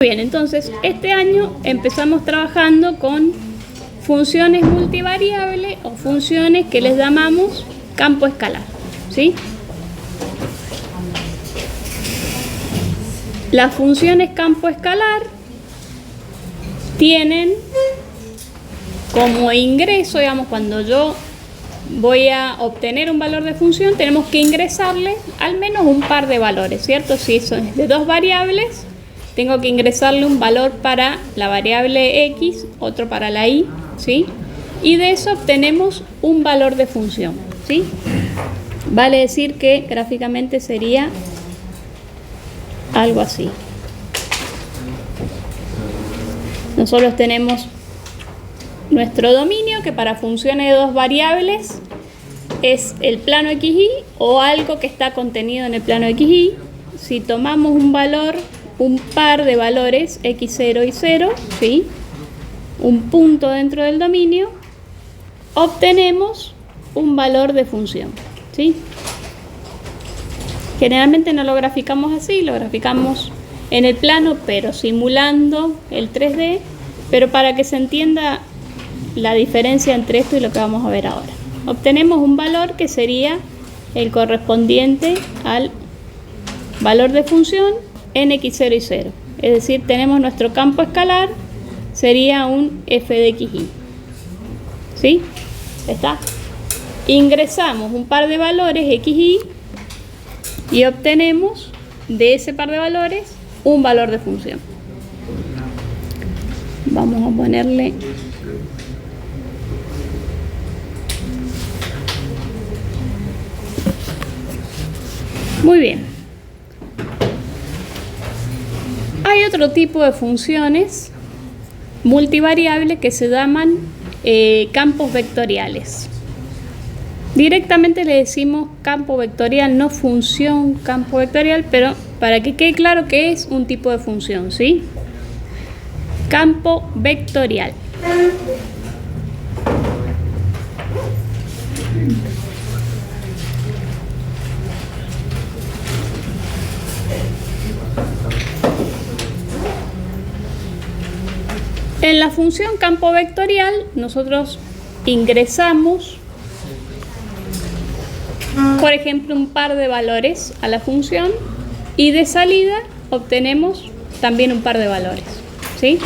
bien, entonces este año empezamos trabajando con funciones multivariables o funciones que les llamamos campo escalar, ¿sí? Las funciones campo escalar tienen como ingreso, digamos, cuando yo voy a obtener un valor de función, tenemos que ingresarle al menos un par de valores, ¿cierto? Si son de dos variables, tengo que ingresarle un valor para la variable x, otro para la y, ¿sí? Y de eso obtenemos un valor de función, ¿sí? Vale decir que gráficamente sería algo así. Nosotros tenemos nuestro dominio, que para funciones de dos variables es el plano XY o algo que está contenido en el plano XY. Si tomamos un valor, un par de valores, x0 y 0, ¿sí? Un punto dentro del dominio, obtenemos un valor de función, ¿sí? Generalmente no lo graficamos así, lo graficamos en el plano, pero simulando el 3D, pero para que se entienda la diferencia entre esto y lo que vamos a ver ahora. Obtenemos un valor que sería el correspondiente al valor de función en x0 y 0. Es decir, tenemos nuestro campo escalar, sería un f de xy. ¿Sí? ¿Está? Ingresamos un par de valores xy y obtenemos de ese par de valores un valor de función. Vamos a ponerle muy bien. Hay otro tipo de funciones multivariables que se llaman campos vectoriales. Directamente le decimos campo vectorial, no función campo vectorial, pero para que quede claro que es un tipo de función, ¿sí? Campo vectorial. En la función campo vectorial nosotros ingresamos, por ejemplo, un par de valores a la función y de salida obtenemos también un par de valores, ¿sí?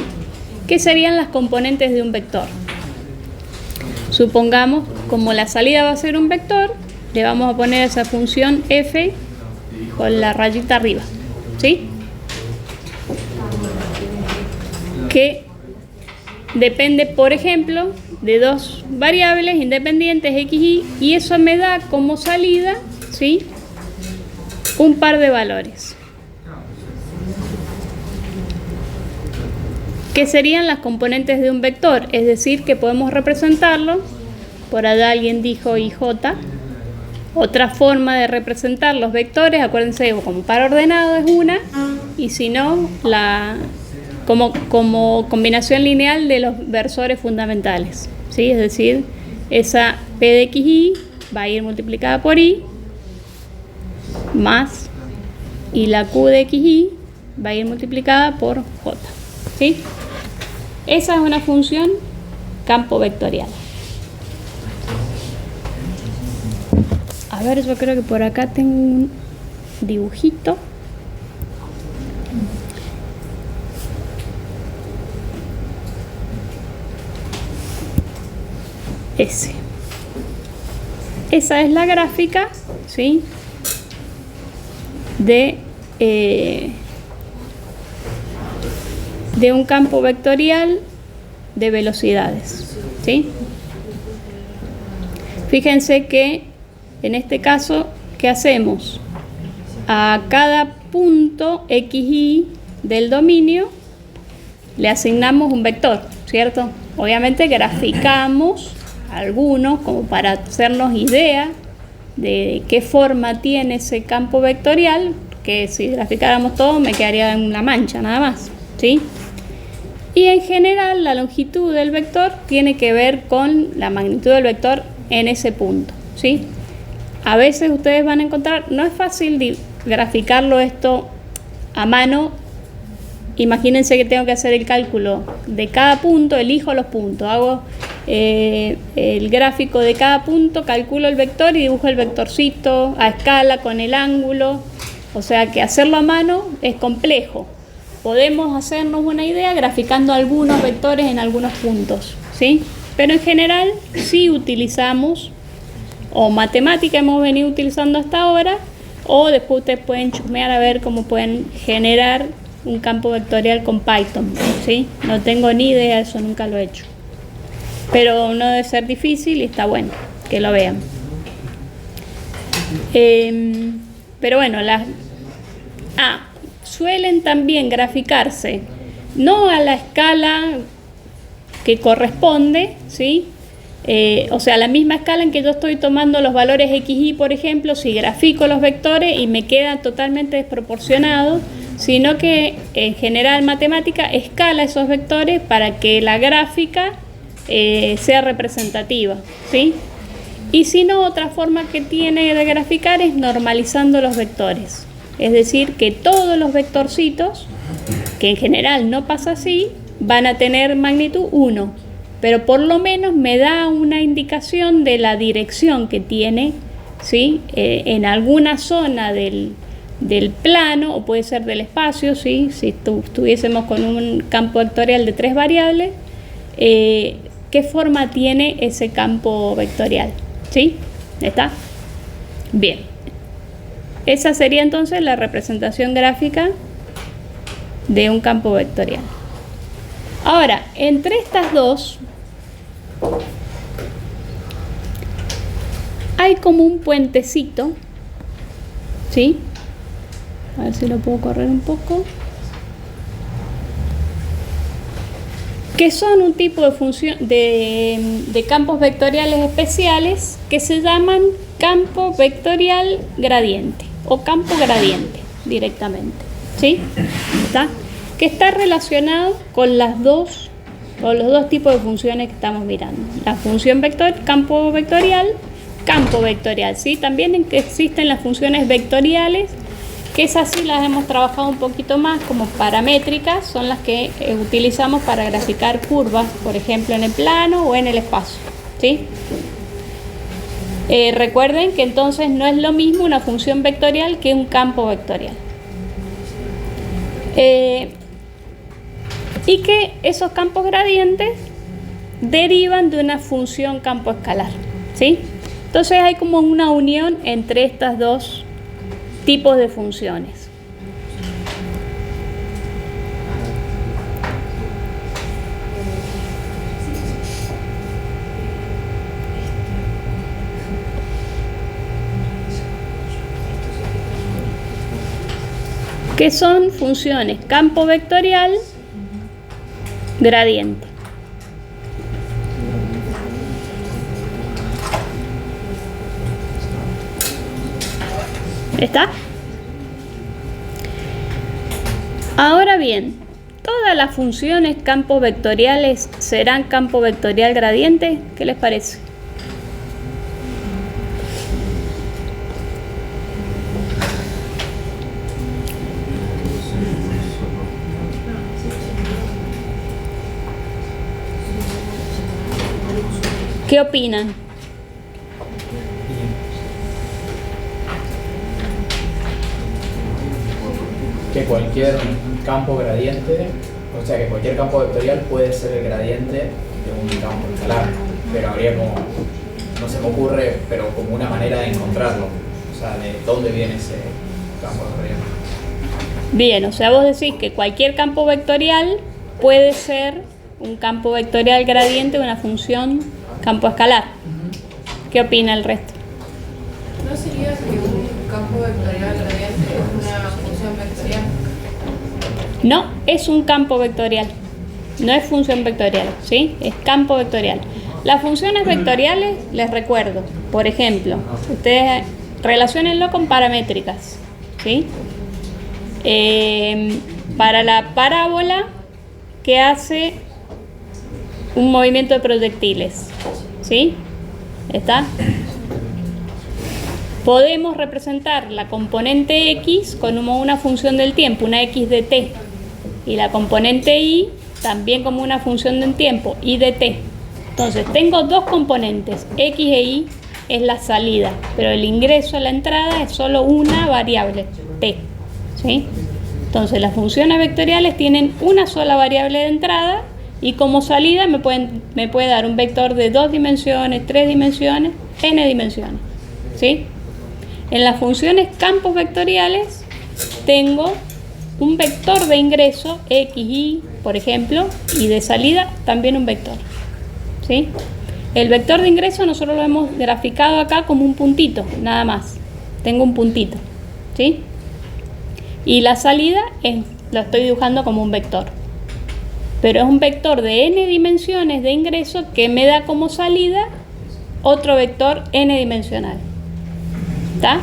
¿Qué serían las componentes de un vector? Supongamos, como la salida va a ser un vector, le vamos a poner a esa función f con la rayita arriba, ¿sí? Que depende, por ejemplo, de dos variables independientes xy y eso me da como salida, ¿sí?, un par de valores que serían las componentes de un vector, es decir, que podemos representarlo, por allá alguien dijo IJ. Otra forma de representar los vectores, acuérdense, como par ordenado es una, y si no, como combinación lineal de los versores fundamentales, ¿sí? Es decir, esa P de xy va a ir multiplicada por y más, y la Q de xy va a ir multiplicada por j, ¿sí? Esa es una función campo vectorial. A ver, yo creo que por acá tengo un dibujito. Esa es la gráfica, ¿sí?, de un campo vectorial de velocidades, ¿sí? Fíjense que en este caso, ¿qué hacemos? A cada punto xy del dominio le asignamos un vector, ¿cierto? Obviamente graficamos algunos como para hacernos idea de qué forma tiene ese campo vectorial, que si graficáramos todo me quedaría en una mancha nada más, ¿sí? Y en general la longitud del vector tiene que ver con la magnitud del vector en ese punto, ¿sí? A veces ustedes van a encontrar, no es fácil graficarlo esto a mano imagínense que tengo que hacer el cálculo de cada punto, elijo los puntos, hago el gráfico de cada punto, calculo el vector y dibujo el vectorcito a escala con el ángulo. O sea que hacerlo a mano es complejo. Podemos hacernos una idea graficando algunos vectores en algunos puntos, ¿sí? Pero en general sí utilizamos, o matemática hemos venido utilizando hasta ahora, o después ustedes pueden chusmear a ver cómo pueden generar un campo vectorial con Python, ¿sí? No tengo ni idea, eso nunca lo he hecho. Pero no debe ser difícil y está bueno que lo vean. Pero bueno, suelen también graficarse no a la escala que corresponde, ¿sí? O sea, la misma escala en que yo estoy tomando los valores x, y, por ejemplo, si grafico los vectores y me quedan totalmente desproporcionados, sino que en general matemática escala esos vectores para que la gráfica sea representativa, ¿sí? Y si no, otra forma que tiene de graficar es normalizando los vectores. Es decir, que todos los vectorcitos, que en general no pasa así, van a tener magnitud 1, pero por lo menos me da una indicación de la dirección que tiene, ¿sí? En alguna zona del plano, o puede ser del espacio, ¿sí? Si estuviésemos con un campo vectorial de 3 variables, ¿qué forma tiene ese campo vectorial? ¿Sí? ¿Está? Bien. Esa sería entonces la representación gráfica de un campo vectorial. Ahora, entre estas dos hay como un puentecito, ¿sí? A ver si lo puedo correr un poco. Que son un tipo de función de campos vectoriales especiales que se llaman campo vectorial gradiente o campo gradiente directamente, ¿sí? ¿Está? Que está relacionado con los dos tipos de funciones que estamos mirando. La función campo vectorial, ¿sí? También existen las funciones vectoriales, que esas sí las hemos trabajado un poquito más como paramétricas, son las que utilizamos para graficar curvas, por ejemplo en el plano o en el espacio, ¿sí? Recuerden que entonces no es lo mismo una función vectorial que un campo vectorial. Y que esos campos gradientes derivan de una función campo escalar, ¿sí? Entonces hay como una unión entre estas dos tipos de funciones. Que son funciones campo vectorial gradiente. ¿Está? Ahora bien, ¿todas las funciones campos vectoriales serán campo vectorial gradiente? ¿Qué les parece? ¿Qué opinan? Que cualquier campo gradiente, o sea que cualquier campo vectorial puede ser el gradiente de un campo escalar, pero habría como, no se me ocurre, pero como una manera de encontrarlo, o sea, de dónde viene ese campo vectorial. Bien, o sea, vos decís que cualquier campo vectorial puede ser un campo vectorial gradiente de una función campo escalar. ¿Qué opina el resto? ¿No sería que un campo vectorial gradiente es una función vectorial? No, es un campo vectorial. No es función vectorial, ¿sí? Es campo vectorial. Las funciones vectoriales, les recuerdo, por ejemplo, ustedes relaciónenlo con paramétricas, ¿sí? Para la parábola que hace un movimiento de proyectiles, ¿sí? ¿Está? Podemos representar la componente x como una función del tiempo, una x de t. y la componente y también como una función de tiempo, y de t. Entonces tengo dos componentes, x e y es la salida, pero el ingreso a la entrada es solo una variable, t, ¿sí? Entonces las funciones vectoriales tienen una sola variable de entrada y como salida me puede dar un vector de 2 dimensiones, 3 dimensiones, n dimensiones, ¿sí? En las funciones campos vectoriales tengo un vector de ingreso, x, y, por ejemplo, y de salida también un vector, ¿sí? El vector de ingreso nosotros lo hemos graficado acá como un puntito, nada más. Tengo un puntito, ¿sí? Y la salida lo estoy dibujando como un vector. Pero es un vector de n dimensiones de ingreso que me da como salida otro vector n dimensional. ¿Está?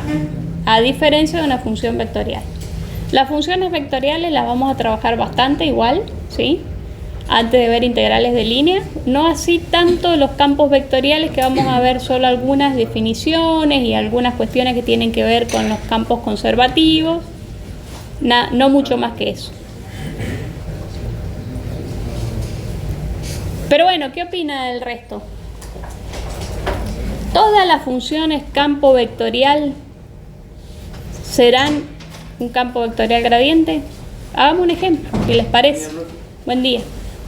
A diferencia de una función vectorial. Las funciones vectoriales las vamos a trabajar bastante igual, ¿sí? Antes de ver integrales de línea, no así tanto los campos vectoriales, que vamos a ver solo algunas definiciones y algunas cuestiones que tienen que ver con los campos conservativos, no mucho más que eso. Pero bueno, ¿qué opina del resto? ¿Todas las funciones campo vectorial serán un campo vectorial gradiente? Hagamos un ejemplo, si les parece. Buen día.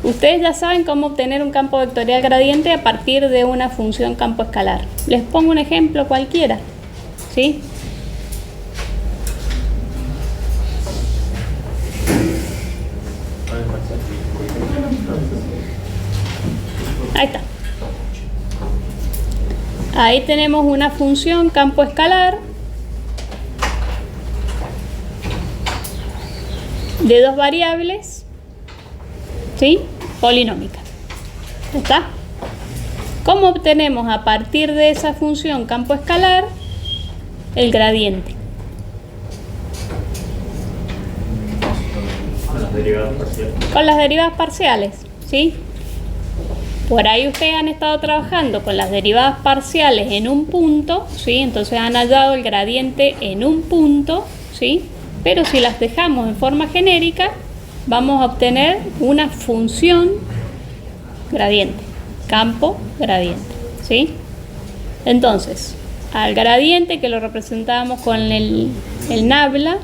Ustedes ya saben cómo obtener un campo vectorial gradiente a partir de una función campo escalar. Les pongo un ejemplo cualquiera, ¿sí? Ahí está. Ahí tenemos una función campo escalar de dos variables, ¿sí? Polinómica. ¿Está? ¿Cómo obtenemos a partir de esa función campo escalar el gradiente? Con las derivadas parciales. Con las derivadas parciales, ¿sí? Por ahí ustedes han estado trabajando con las derivadas parciales en un punto, ¿sí? Entonces han hallado el gradiente en un punto, ¿sí? Pero si las dejamos en forma genérica, vamos a obtener una función gradiente, campo gradiente, ¿sí? Entonces, al gradiente que lo representamos con el nabla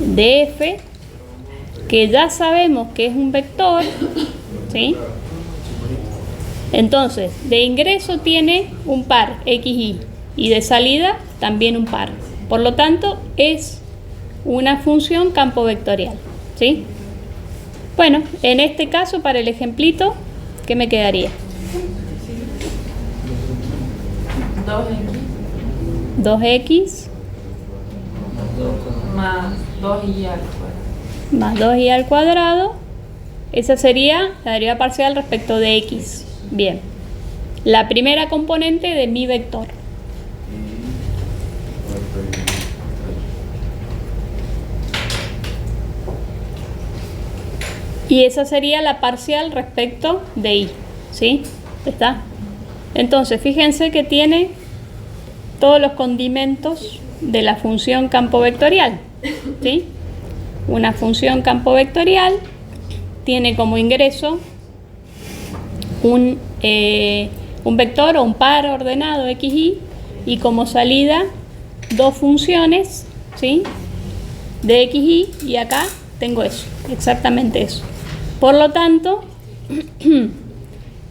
de f, que ya sabemos que es un vector, ¿sí? Entonces, de ingreso tiene un par, x, y de salida también un par. Por lo tanto, es una función campo vectorial, ¿sí? Bueno, en este caso, para el ejemplito, ¿qué me quedaría? 2x 2x más 2y al cuadrado. más 2y al cuadrado. Esa sería la derivada parcial respecto de x. Bien. La primera componente de mi vector. Y esa sería la parcial respecto de y, ¿sí? ¿Está? Entonces, fíjense que tiene todos los condimentos de la función campo vectorial, ¿sí? Una función campo vectorial tiene como ingreso un vector o un par ordenado x, y como salida dos funciones, ¿sí? De x, y acá tengo eso, exactamente eso. Por lo tanto,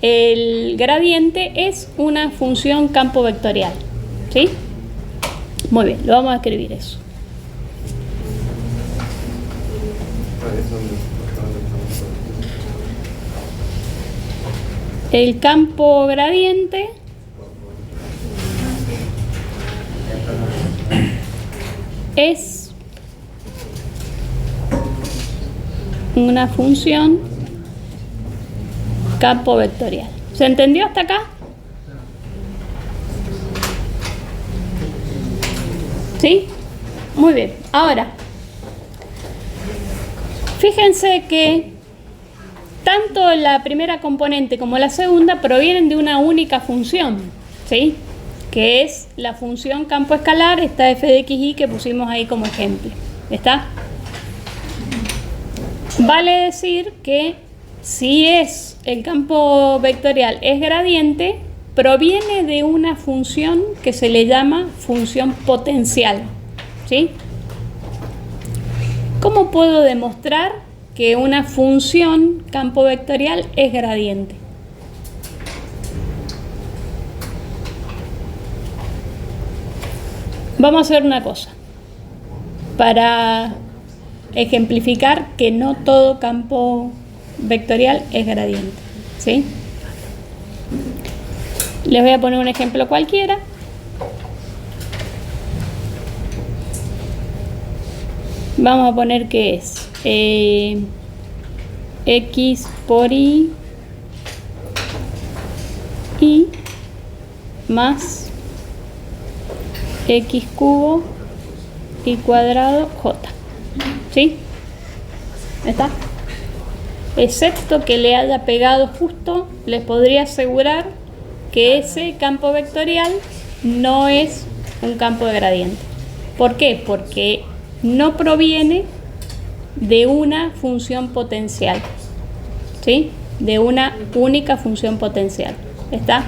el gradiente es una función campo vectorial, ¿sí? Muy bien, lo vamos a escribir eso. El campo gradiente es una función campo vectorial. ¿Se entendió hasta acá? ¿Sí? Muy bien. Ahora, fíjense que tanto la primera componente como la segunda provienen de una única función, ¿sí? Que es la función campo escalar, esta f de x, y que pusimos ahí como ejemplo. ¿Está? Vale decir que si el campo vectorial es gradiente, proviene de una función que se le llama función potencial, ¿sí? ¿Cómo puedo demostrar que una función campo vectorial es gradiente? Vamos a hacer una cosa para ejemplificar que no todo campo vectorial es gradiente, ¿sí? Les voy a poner un ejemplo cualquiera. Vamos a poner que es x por y más x cubo y cuadrado j, ¿sí? ¿Está? Excepto que le haya pegado justo, les podría asegurar que ese campo vectorial no es un campo de gradiente. ¿Por qué? Porque no proviene de una función potencial, ¿sí? De una única función potencial. ¿Está?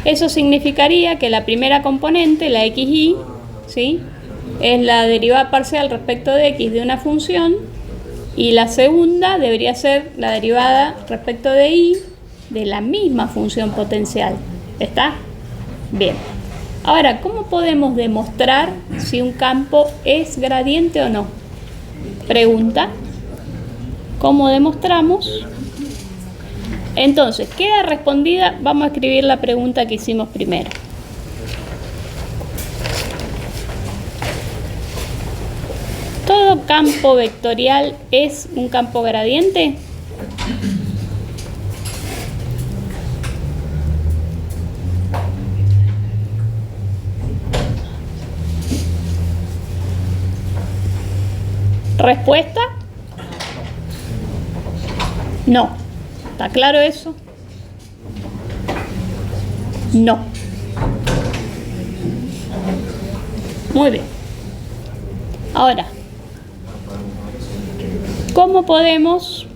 Eso significaría que la primera componente, la xy, ¿sí?, es la derivada parcial respecto de x de una función, y la segunda debería ser la derivada respecto de y de la misma función potencial. ¿Está? Bien. Ahora, ¿cómo podemos demostrar si un campo es gradiente o no? Pregunta. ¿Cómo demostramos? Entonces, queda respondida. Vamos a escribir la pregunta que hicimos primero. ¿Todo campo vectorial es un campo gradiente? ¿Respuesta? No. ¿Está claro eso? No. Muy bien. Ahora, ¿cómo podemos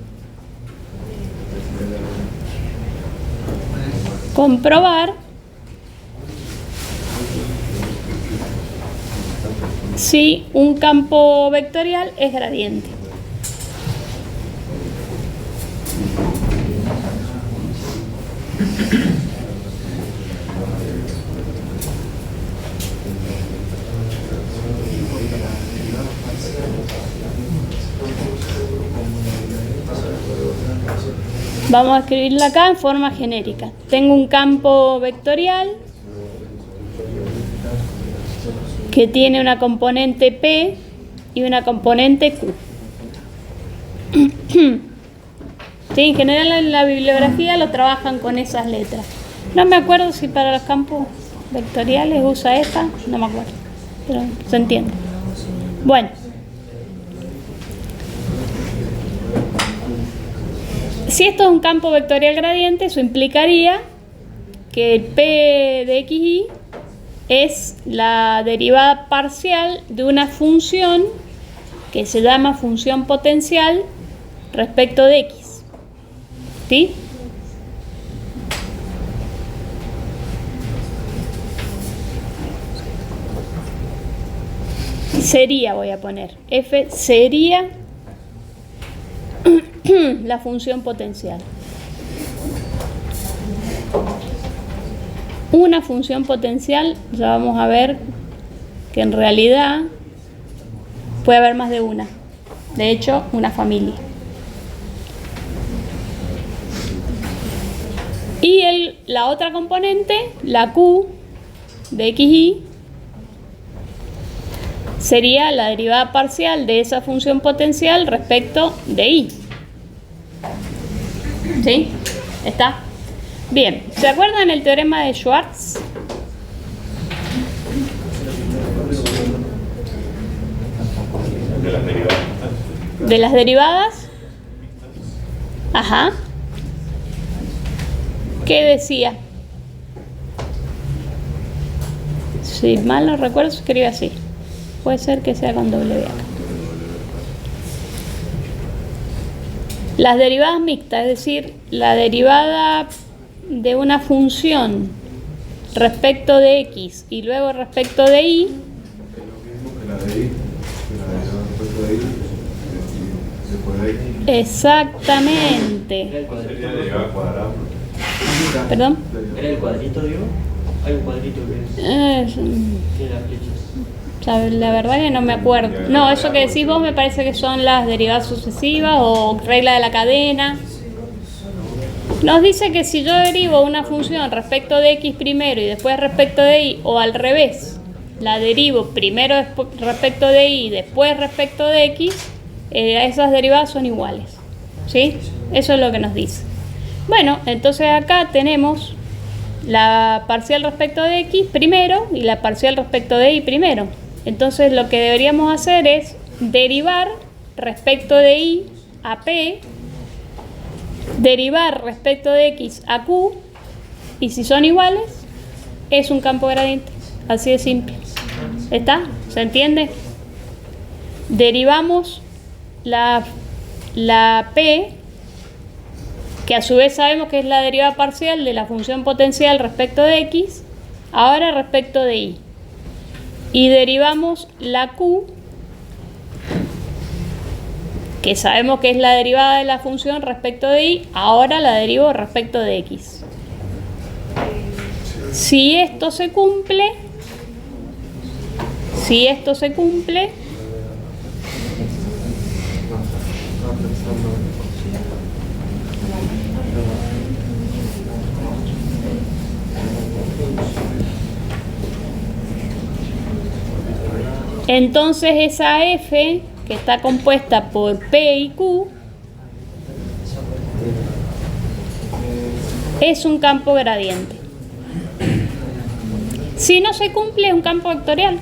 comprobar si un campo vectorial es gradiente? Vamos a escribirla acá en forma genérica. Tengo un campo vectorial que tiene una componente P y una componente Q. Sí, en general en la bibliografía lo trabajan con esas letras. No me acuerdo si para los campos vectoriales usa esta, no me acuerdo, pero se entiende. Bueno. Si esto es un campo vectorial gradiente, eso implicaría que el P de xy es la derivada parcial de una función que se llama función potencial respecto de x. ¿Sí? Sería, voy a poner, f sería la función potencial. Una función potencial, ya vamos a ver que en realidad puede haber más de una. De hecho, una familia. Y la otra componente, la Q de xy, sería la derivada parcial de esa función potencial respecto de y. ¿Sí? ¿Está? Bien, ¿se acuerdan el teorema de Schwartz? De las derivadas. ¿De las derivadas? Ajá. ¿Qué decía? Si mal no recuerdo, se escribe así. Puede ser que sea con W acá. Las derivadas mixtas, es decir, la derivada de una función respecto de x y luego respecto de y, Es lo mismo que la de i, que la derivada respecto de i y después de x. exactamente. Era el cuadrito. Sería derivada cuadrada. ¿Perdón? Era el cuadrito, digo. Hay un cuadrito que tiene las flechas. ¿Sabe? La verdad que no me acuerdo. No, eso que decís vos me parece que son las derivadas sucesivas o regla de la cadena. Nos dice que si yo derivo una función respecto de x primero y después respecto de y, o al revés, la derivo primero respecto de y y después respecto de x, esas derivadas son iguales. ¿Sí? Eso es lo que nos dice. Bueno, entonces acá tenemos la parcial respecto de x primero y la parcial respecto de y primero. Entonces lo que deberíamos hacer es derivar respecto de y a p, derivar respecto de x a q, y si son iguales es un campo gradiente. Así de simple. ¿Está? ¿Se entiende? Derivamos la p, que a su vez sabemos que es la derivada parcial de la función potencial respecto de x, ahora respecto de y. Y derivamos la q, que sabemos que es la derivada de la función respecto de y, ahora la derivo respecto de x. Si esto se cumple, entonces esa f, que está compuesta por p y q, es un campo gradiente. Si no se cumple, es un campo vectorial,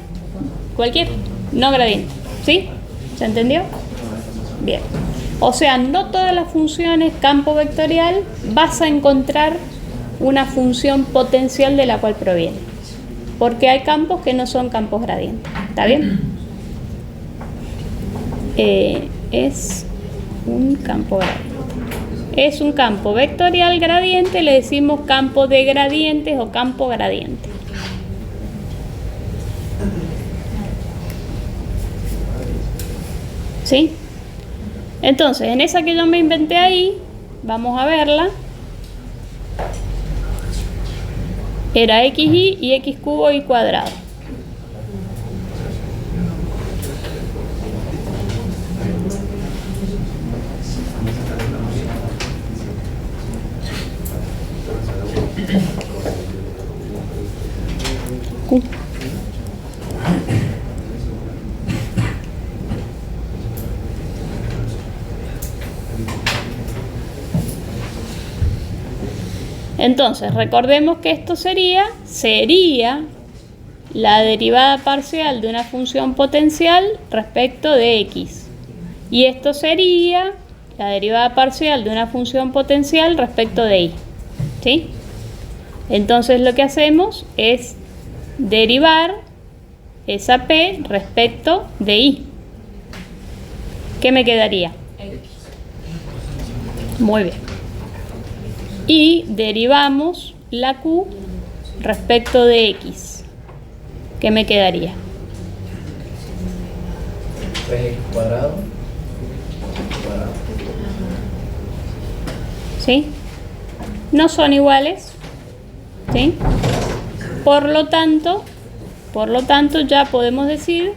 cualquiera, no gradiente. ¿Sí? ¿Se entendió? Bien. O sea, no todas las funciones campo vectorial vas a encontrar una función potencial de la cual proviene, porque hay campos que no son campos gradientes. ¿Está bien? Es un campo gradiente. Es un campo vectorial gradiente, le decimos campo de gradientes o campo gradiente. ¿Sí? Entonces, en esa que yo me inventé ahí, vamos a verla. Era xy y x cubo y cuadrado. Q. Entonces, recordemos que esto sería la derivada parcial de una función potencial respecto de x. Y esto sería la derivada parcial de una función potencial respecto de y. ¿Sí? Entonces lo que hacemos es derivar esa p respecto de y. ¿Qué me quedaría? Muy bien. Y derivamos la q respecto de x. ¿Qué me quedaría? 3x cuadrado. ¿Sí? No son iguales. ¿Sí? Por lo tanto, ya podemos decir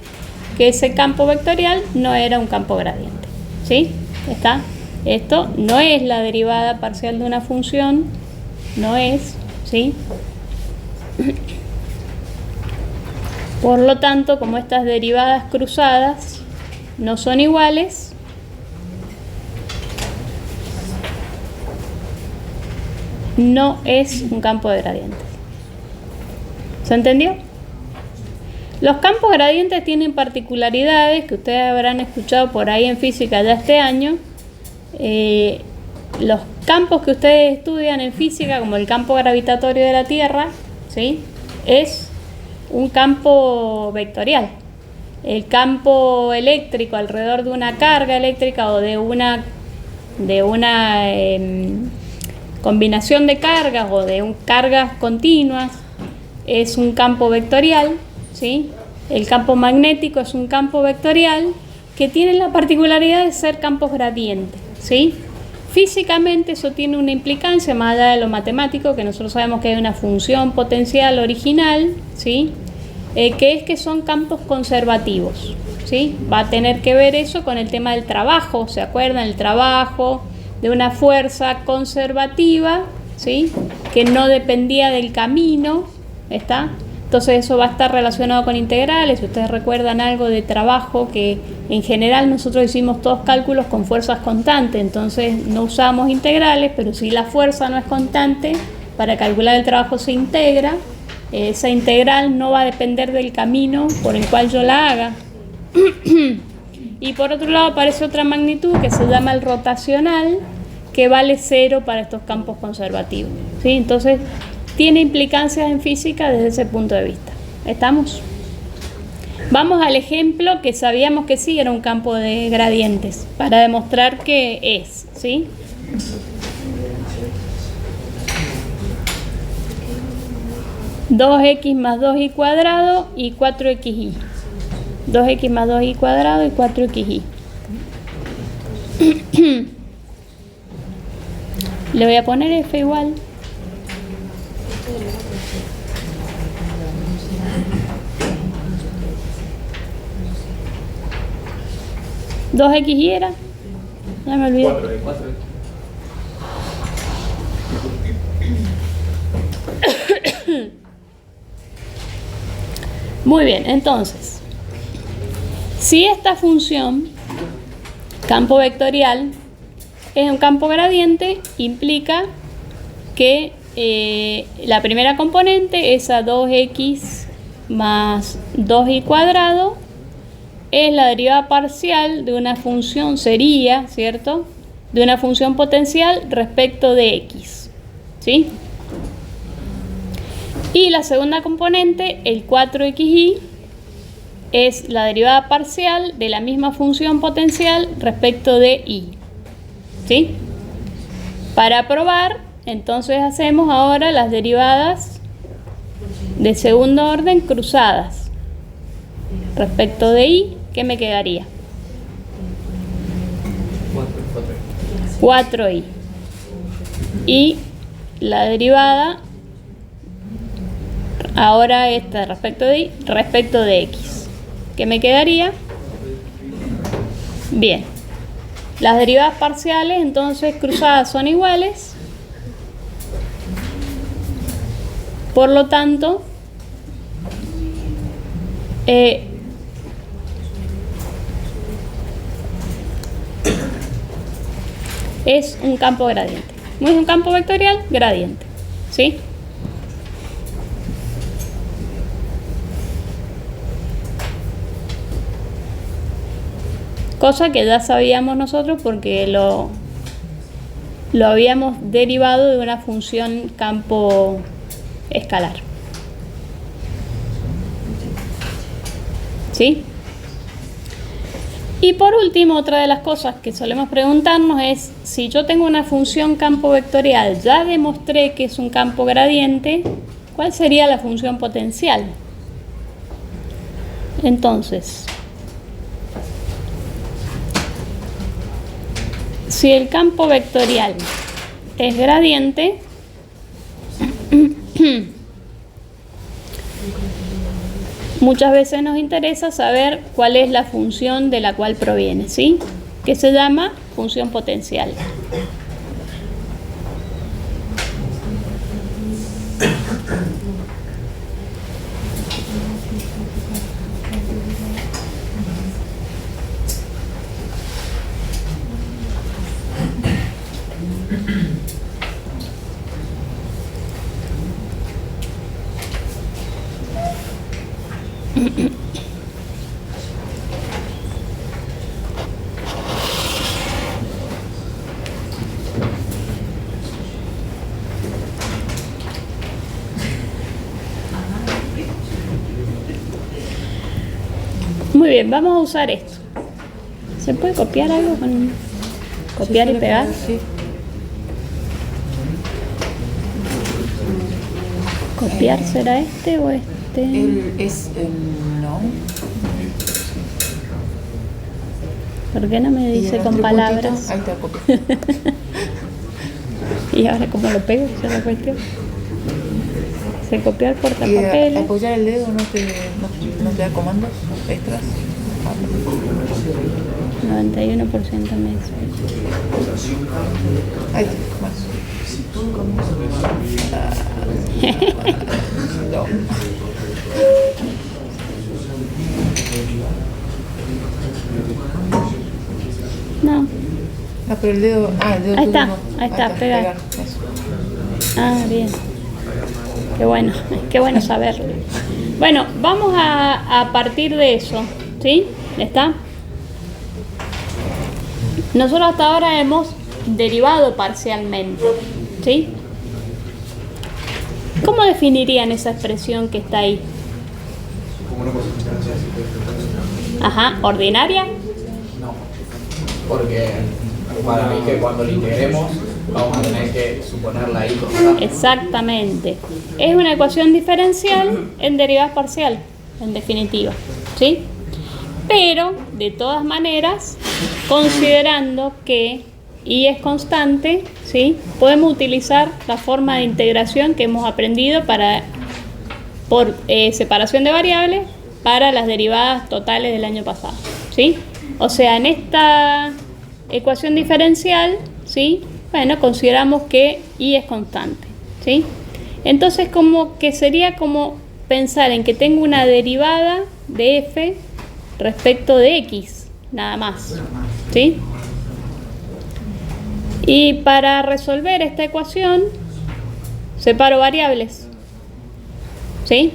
que ese campo vectorial no era un campo gradiente. ¿Sí? ¿Está? Esto no es la derivada parcial de una función, no es, ¿sí? Por lo tanto, como estas derivadas cruzadas no son iguales, no es un campo de gradientes. ¿Se entendió? Los campos gradientes tienen particularidades que ustedes habrán escuchado por ahí en física ya este año. Los campos que ustedes estudian en física, como el campo gravitatorio de la Tierra, ¿sí? Es un campo vectorial. El campo eléctrico alrededor de una carga eléctrica o de una de una combinación de cargas o de cargas continuas es un campo vectorial, ¿sí? El campo magnético es un campo vectorial que tiene la particularidad de ser campos gradientes, ¿sí? Físicamente eso tiene una implicancia más allá de lo matemático, que nosotros sabemos que hay una función potencial original, ¿sí? Que es que son campos conservativos, ¿sí? Va a tener que ver eso con el tema del trabajo, ¿se acuerdan? El trabajo de una fuerza conservativa, ¿sí? Que no dependía del camino, ¿está? Entonces eso va a estar relacionado con integrales. Si ustedes recuerdan algo de trabajo, que en general nosotros hicimos todos cálculos con fuerzas constantes, entonces no usamos integrales, pero si la fuerza no es constante, para calcular el trabajo se integra. Esa integral no va a depender del camino por el cual yo la haga. Y por otro lado aparece otra magnitud que se llama el rotacional, que vale 0 para estos campos conservativos, ¿sí? Entonces tiene implicancias en física desde ese punto de vista. ¿Estamos? Vamos al ejemplo que sabíamos que sí era un campo de gradientes, para demostrar que es, ¿sí? (2x más 2y cuadrado y 4xy). 2x más 2y cuadrado y 4xy. Le voy a poner f igual. ¿2xy era? Ya me olvidé. 4. Muy bien, entonces, si esta función, campo vectorial, es un campo gradiente, implica que la primera componente, esa 2x más 2y cuadrado, es la derivada parcial de una función, sería, ¿cierto?, de una función potencial respecto de x, ¿sí? Y la segunda componente, el 4xy, es la derivada parcial de la misma función potencial respecto de y, ¿sí? Para probar, entonces hacemos ahora las derivadas de segundo orden cruzadas respecto de y. ¿Qué me quedaría? 4y. Y la derivada ahora esta respecto de y, respecto de x. ¿Qué me quedaría? Bien. Las derivadas parciales entonces cruzadas son iguales. Por lo tanto, es un campo gradiente. No es un campo vectorial, gradiente, ¿sí? Cosa que ya sabíamos nosotros porque lo habíamos derivado de una función campo escalar. ¿Sí? Y por último, otra de las cosas que solemos preguntarnos es, si yo tengo una función campo vectorial, ya demostré que es un campo gradiente, ¿cuál sería la función potencial? Entonces, si el campo vectorial es gradiente, muchas veces nos interesa saber cuál es la función de la cual proviene, ¿sí? Que se llama función potencial. Muy bien, vamos a usar esto. ¿Se puede copiar algo con Copiar y pegar. Sí. ¿Copiar será este o este? No. ¿Por qué no me Y dice los con tres palabras? puntitos, ahí está, copia. Y ahora cómo lo pego, esa es la cuestión. Se copiar Y portapapeles. apoyar el dedo no te da comandos extras. 91% me dice. Ahí está, más. No. No. Ah, pero el dedo. El dedo Ahí tuyo está, no. ahí está, pegar. Eso. Ah, bien. Qué bueno saberlo. Bueno, vamos a partir de eso, ¿sí? ¿Está? Nosotros hasta ahora hemos derivado parcialmente, ¿sí? ¿Cómo definirían esa expresión que está ahí? Como una cosa diferencial, si Ajá, ¿ordinaria? No, porque para mí que cuando lo integremos vamos a tener que suponer la i constante. Exactamente. Es una ecuación diferencial en derivada parcial, en definitiva, ¿sí? Pero, de todas maneras, considerando que y es constante, ¿sí? Podemos utilizar la forma de integración que hemos aprendido por separación de variables para las derivadas totales del año pasado, ¿sí? O sea, en esta ecuación diferencial, ¿sí? Bueno, consideramos que y es constante, ¿sí? Entonces, como que sería como pensar en que tengo una derivada de f respecto de x, nada más, ¿sí? Y para resolver esta ecuación, separo variables, ¿sí?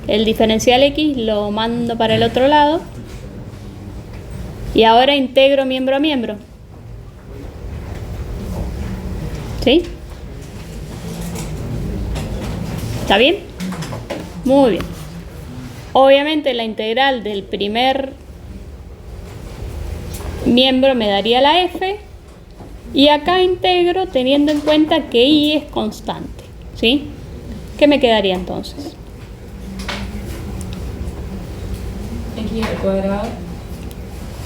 El diferencial x lo mando para el otro lado y ahora integro miembro a miembro, ¿sí? ¿Está bien? Muy bien. Obviamente la integral del primer miembro me daría la f. Y acá integro teniendo en cuenta que y es constante, ¿sí? ¿Qué me quedaría entonces? X al cuadrado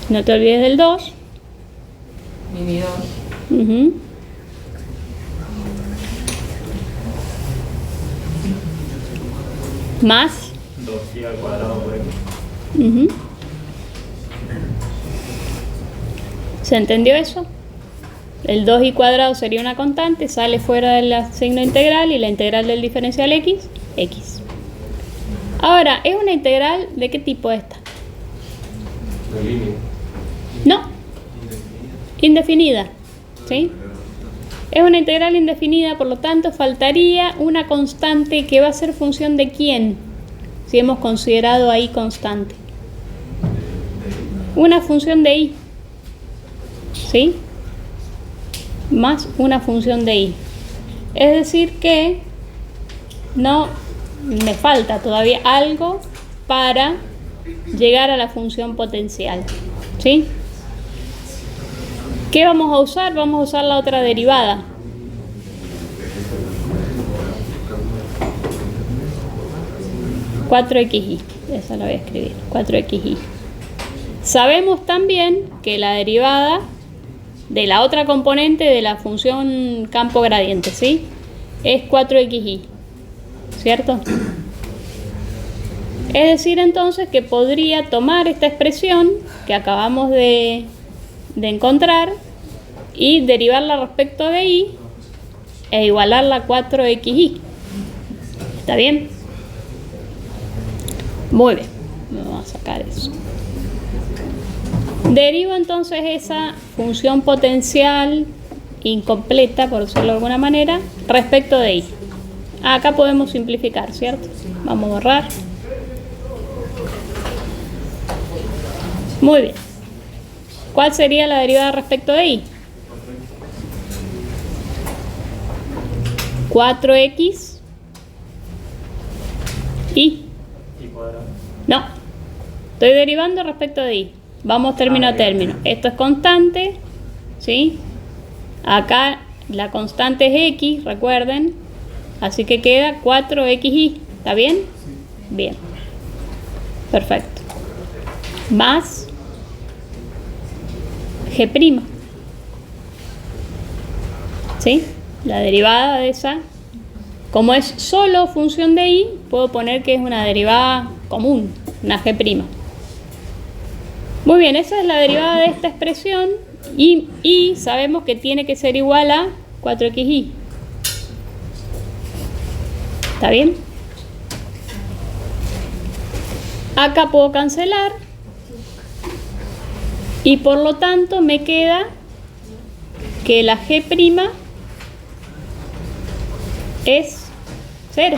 No te olvides del 2. dividido Ujú. Más. 2i al cuadrado por x. Ujú. ¿Se entendió eso? El 2i cuadrado sería una constante, sale fuera del signo integral y la integral del diferencial x, x. Ahora, ¿es una integral de qué tipo esta? De línea. No, indefinida, ¿sí? Es una integral indefinida, por lo tanto faltaría una constante que va a ser función de quién, si hemos considerado ahí constante. Una función de y, ¿sí? Más una función de y. Es decir que no me falta todavía algo para llegar a la función potencial, ¿sí? ¿Qué vamos a usar? Vamos a usar la otra derivada. (4xy). Esa la voy a escribir. 4xy. Sabemos también que la derivada de la otra componente de la función campo gradiente, ¿sí? Es 4xy, ¿cierto? Es decir, entonces, que podría tomar esta expresión que acabamos de encontrar y derivarla respecto de y e igualarla a 4xy. ¿Está bien? Muy bien. Vamos a sacar eso. Derivo entonces esa función potencial incompleta, por decirlo de alguna manera, respecto de y. Acá podemos simplificar, ¿cierto? Vamos a borrar. Muy bien. ¿Cuál sería la derivada respecto de y? 4x y. Y cuadrado. No. Estoy derivando respecto de y. Vamos término a término. Esto es constante, ¿sí? Acá la constante es x, recuerden. Así que queda 4xy. ¿Está bien? Bien. Perfecto. Más g'. ¿Sí? La derivada de esa. Como es solo función de y, puedo poner que es una derivada común, una g'. Muy bien, esa es la derivada de esta expresión y sabemos que tiene que ser igual a 4xy. ¿Está bien? Acá puedo cancelar y por lo tanto me queda que la g' es 0.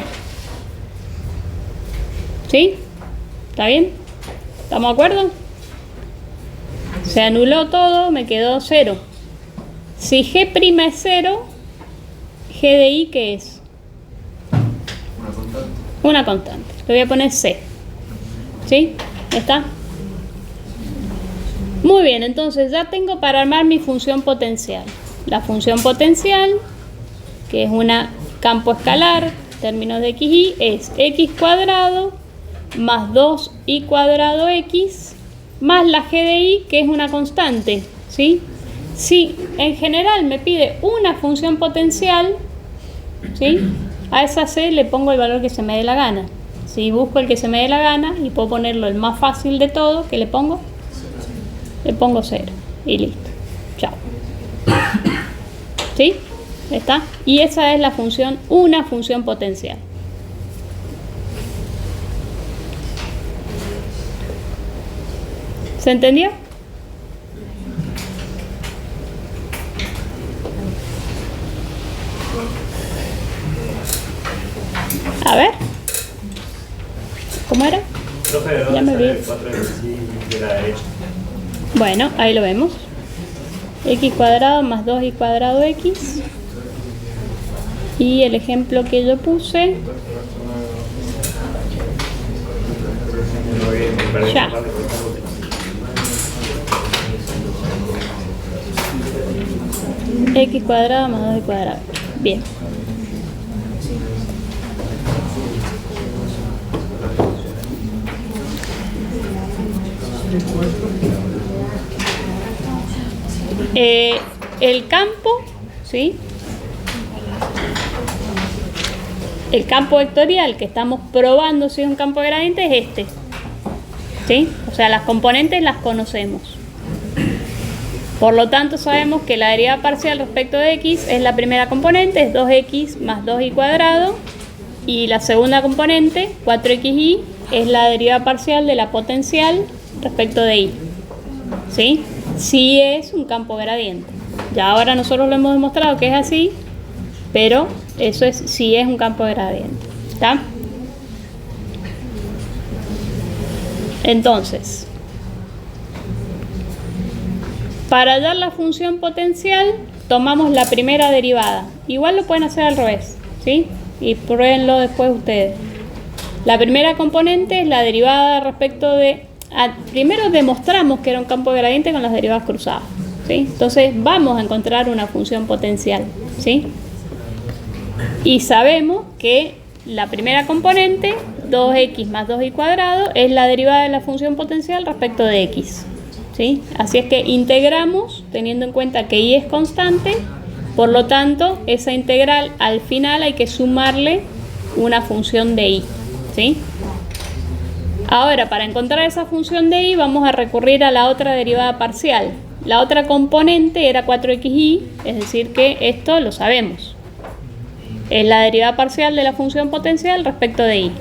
¿Sí? ¿Está bien? ¿Estamos de acuerdo? Se anuló todo, me quedó 0. Si g' es 0, g de i, ¿qué es? Una constante. Una constante. Le voy a poner c. ¿Sí? ¿Está? Muy bien, entonces ya tengo para armar mi función potencial. La función potencial, que es un campo escalar, términos de xy, es x cuadrado más 2y cuadrado x más la g de i, que es una constante. ¿Sí? Si en general me pide una función potencial, ¿sí?, a esa c le pongo el valor que se me dé la gana. Si busco el que se me dé la gana y puedo ponerlo el más fácil de todo, ¿qué le pongo? Le pongo 0 y listo. Chao. ¿Sí? ¿Está? Y esa es la función, una función potencial. ¿Se entendió? A ver. ¿Cómo era? Profe, ¿de Ya dónde me sale vi. el 4xy de la derecha? Bueno, ahí lo vemos. X cuadrado más 2y cuadrado x. Y el ejemplo que yo puse. Ya. X cuadrado más 2y cuadrado. Bien. El campo, ¿sí?, el campo vectorial que estamos probando si es un campo de gradiente es este. ¿Sí? O sea, las componentes las conocemos. Por lo tanto, sabemos que la derivada parcial respecto de x es la primera componente, es 2x más 2y cuadrado. Y la segunda componente, 4xy, es la derivada parcial de la potencial respecto de y. ¿Sí? Sí es un campo gradiente. Ya ahora nosotros lo hemos demostrado que es así, pero eso es sí es un campo gradiente. ¿Está? Entonces, para hallar la función potencial, tomamos la primera derivada. Igual lo pueden hacer al revés, ¿sí? Y pruébenlo después ustedes. La primera componente es la derivada respecto de... primero demostramos que era un campo gradiente con las derivadas cruzadas, ¿sí? Entonces vamos a encontrar una función potencial, ¿sí? Y sabemos que la primera componente, 2x más 2y cuadrado, es la derivada de la función potencial respecto de x, ¿sí? Así es que integramos teniendo en cuenta que y es constante, por lo tanto esa integral al final hay que sumarle una función de y, ¿sí? Ahora, para encontrar esa función de y vamos a recurrir a la otra derivada parcial. La otra componente era 4xy, es decir que esto lo sabemos. Es la derivada parcial de la función potencial respecto de y.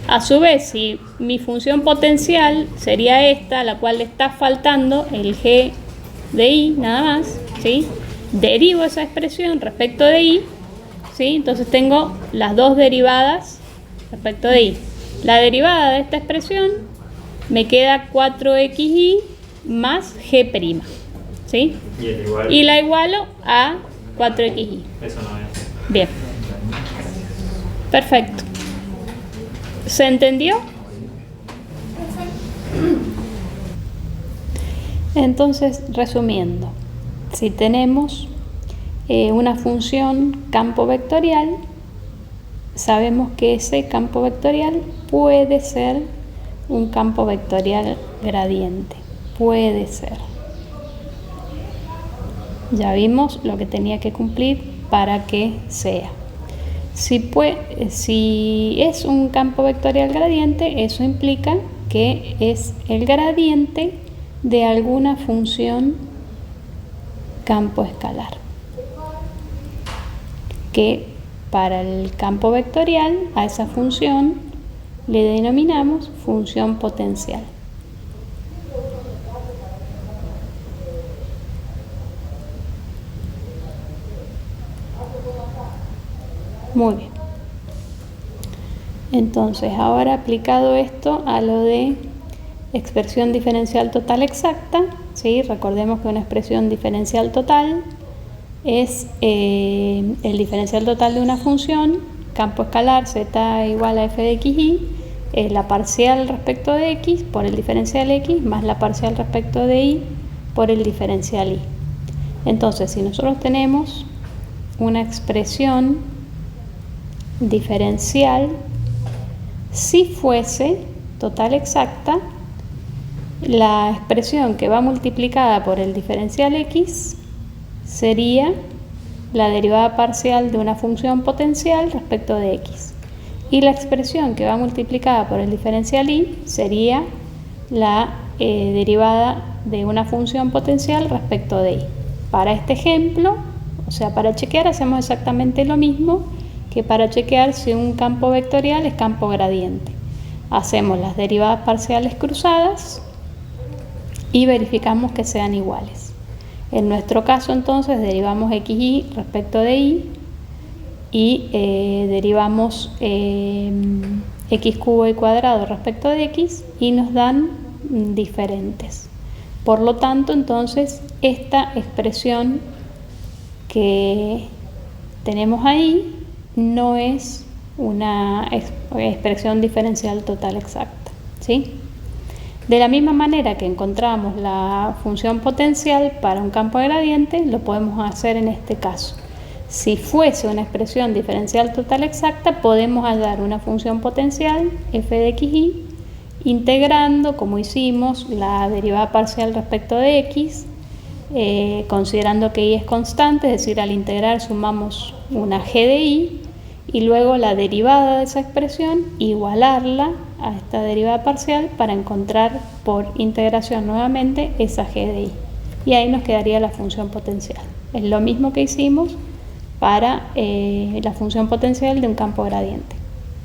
A su vez, si mi función potencial sería esta, a la cual le está faltando el g de y, nada más, ¿sí?, derivo esa expresión respecto de y, ¿sí? Entonces tengo las dos derivadas respecto de y. La derivada de esta expresión me queda 4xy más g', ¿sí? Y la igualo a 4xy. Eso no es. Bien. Perfecto. ¿Se entendió? Entonces, resumiendo, si tenemos una función campo vectorial, sabemos que ese campo vectorial puede ser un campo vectorial gradiente. Puede ser. Ya vimos lo que tenía que cumplir para que sea. Si es un campo vectorial gradiente, eso implica que es el gradiente de alguna función campo escalar. Que para el campo vectorial, a esa función le denominamos función potencial. Muy bien. Entonces, ahora aplicado esto a lo de expresión diferencial total exacta, ¿sí? Recordemos que una expresión diferencial total es el diferencial total de una función, campo escalar z igual a f de x y, la parcial respecto de x por el diferencial x más la parcial respecto de y por el diferencial y. Entonces, si nosotros tenemos una expresión diferencial, si fuese total exacta, la expresión que va multiplicada por el diferencial x sería la derivada parcial de una función potencial respecto de x, y la expresión que va multiplicada por el diferencial y sería la derivada de una función potencial respecto de y. Para este ejemplo, o sea, para chequear hacemos exactamente lo mismo que para chequear si un campo vectorial es campo gradiente. Hacemos las derivadas parciales cruzadas y verificamos que sean iguales. En nuestro caso, entonces, derivamos xy respecto de y derivamos x cubo y cuadrado respecto de x y nos dan diferentes. Por lo tanto, entonces, esta expresión que tenemos ahí no es una expresión diferencial total exacta, ¿sí? De la misma manera que encontramos la función potencial para un campo de gradiente, lo podemos hacer en este caso. Si fuese una expresión diferencial total exacta, podemos hallar una función potencial f de xy integrando, como hicimos, la derivada parcial respecto de x, considerando que y es constante, es decir, al integrar sumamos una g de y, y luego la derivada de esa expresión, igualarla a esta derivada parcial para encontrar por integración nuevamente esa g de y. Y ahí nos quedaría la función potencial. Es lo mismo que hicimos para la función potencial de un campo gradiente.